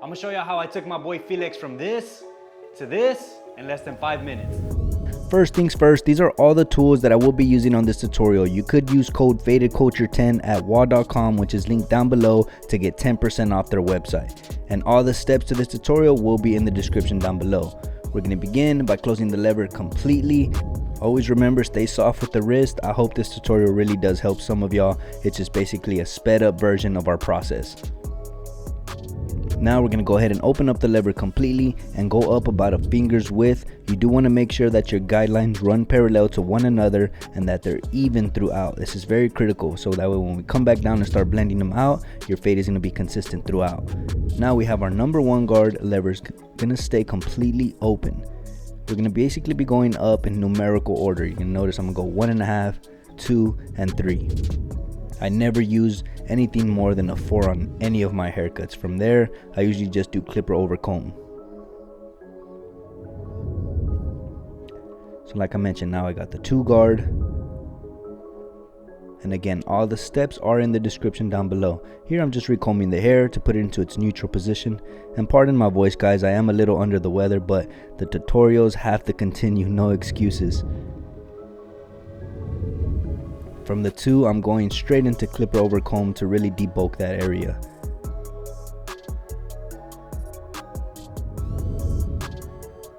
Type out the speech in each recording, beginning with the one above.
I'm gonna show you how I took my boy Felix from this to this in less than 5 minutes. First things first, these are all the tools that I will be using on this tutorial. You could use code fadedculture10 at WAHL.com, which is linked down below, to get 10% off their website. And all the steps to this tutorial will be in the description down below. We're gonna begin by closing the lever completely. Always remember, stay soft with the wrist. I hope this tutorial really does help some of y'all. It's just basically a sped up version of our process. Now we're going to go ahead and open up the lever completely and go up about a finger's width. You do want to make sure that your guidelines run parallel to one another and that they're even throughout. This is very critical, so that way when we come back down and start blending them out, your fade is going to be consistent throughout. Now we have our number one guard levers going to stay completely open. We're going to basically be going up in numerical order. You can notice I'm going to go 1.5, 2, and 3. I never use anything more than a 4 on any of my haircuts. From there, I usually just do clipper over comb. So like I mentioned, now I got the 2 guard. And again, all the steps are in the description down below. Here I'm just recombing the hair to put it into its neutral position. And pardon my voice guys, I am a little under the weather, but the tutorials have to continue, no excuses. From the 2, I'm going straight into clipper over comb to really debulk that area.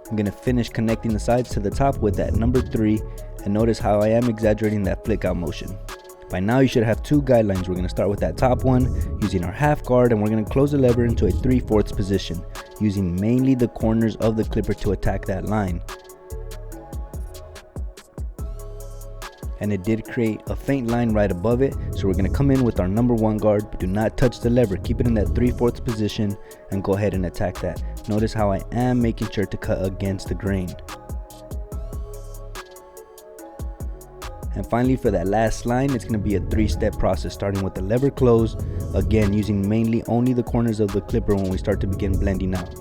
I'm going to finish connecting the sides to the top with that number 3, and notice how I am exaggerating that flick out motion. By now you should have 2 guidelines. We're going to start with that top one using our half guard, and we're going to close the lever into a 3/4 position using mainly the corners of the clipper to attack that line. And it did create a faint line right above it, so we're going to come in with our number 1 guard, but do not touch the lever. Keep it in that 3/4 position and go ahead and attack that. Notice how I am making sure to cut against the grain. And finally, for that last line, it's going to be a 3-step process, starting with the lever close, again using mainly only the corners of the clipper when we start to begin blending out.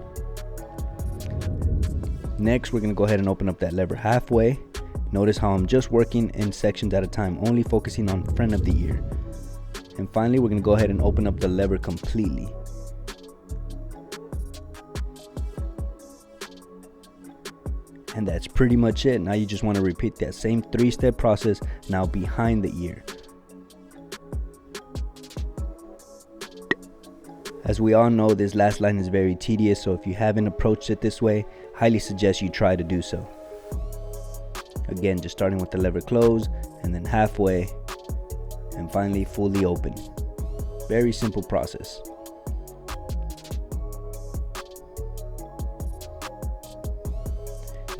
Next, we're going to go ahead and open up that lever halfway. Notice how I'm just working in sections at a time, only focusing on front of the ear. And finally, we're going to go ahead and open up the lever completely. And that's pretty much it. Now you just want to repeat that same 3-step process now behind the ear. As we all know, this last line is very tedious, so if you haven't approached it this way, highly suggest you try to do so. Again, just starting with the lever close, and then halfway, and finally fully open. Very simple process.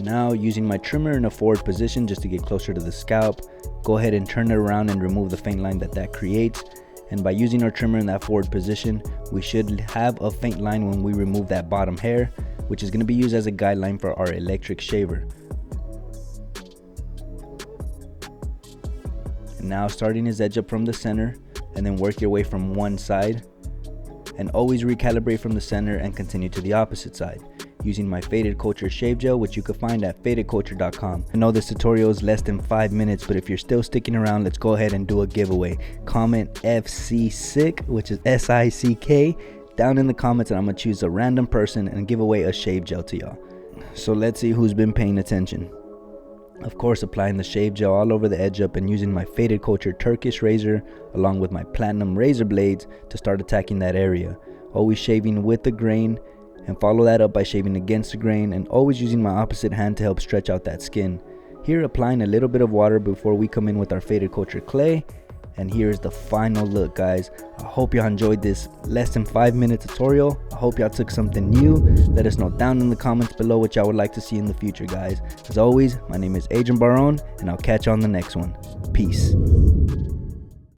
Now, using my trimmer in a forward position just to get closer to the scalp, go ahead and turn it around and remove the faint line that creates. And by using our trimmer in that forward position, we should have a faint line when we remove that bottom hair, which is going to be used as a guideline for our electric shaver. And now starting his edge up from the center, and then work your way from one side, and always recalibrate from the center and continue to the opposite side using my Faded Culture shave gel, which you can find at fadedculture.com. I know this tutorial is less than 5 minutes, but if you're still sticking around, let's go ahead and do a giveaway. Comment FC SICK, which is SICK, down in the comments, and I'm gonna choose a random person and give away a shave gel to y'all. So let's see who's been paying attention. Of course, applying the shave gel all over the edge up and using my Faded Culture Turkish razor along with my platinum razor blades to start attacking that area. Always shaving with the grain, and follow that up by shaving against the grain, and always using my opposite hand to help stretch out that skin. Here, applying a little bit of water before we come in with our Faded Culture clay. And here's the final look, guys. I hope y'all enjoyed this less than 5-minute tutorial. I hope y'all took something new. Let us know down in the comments below what y'all would like to see in the future, guys. As always, my name is Adrian Barron, and I'll catch you on the next one. Peace.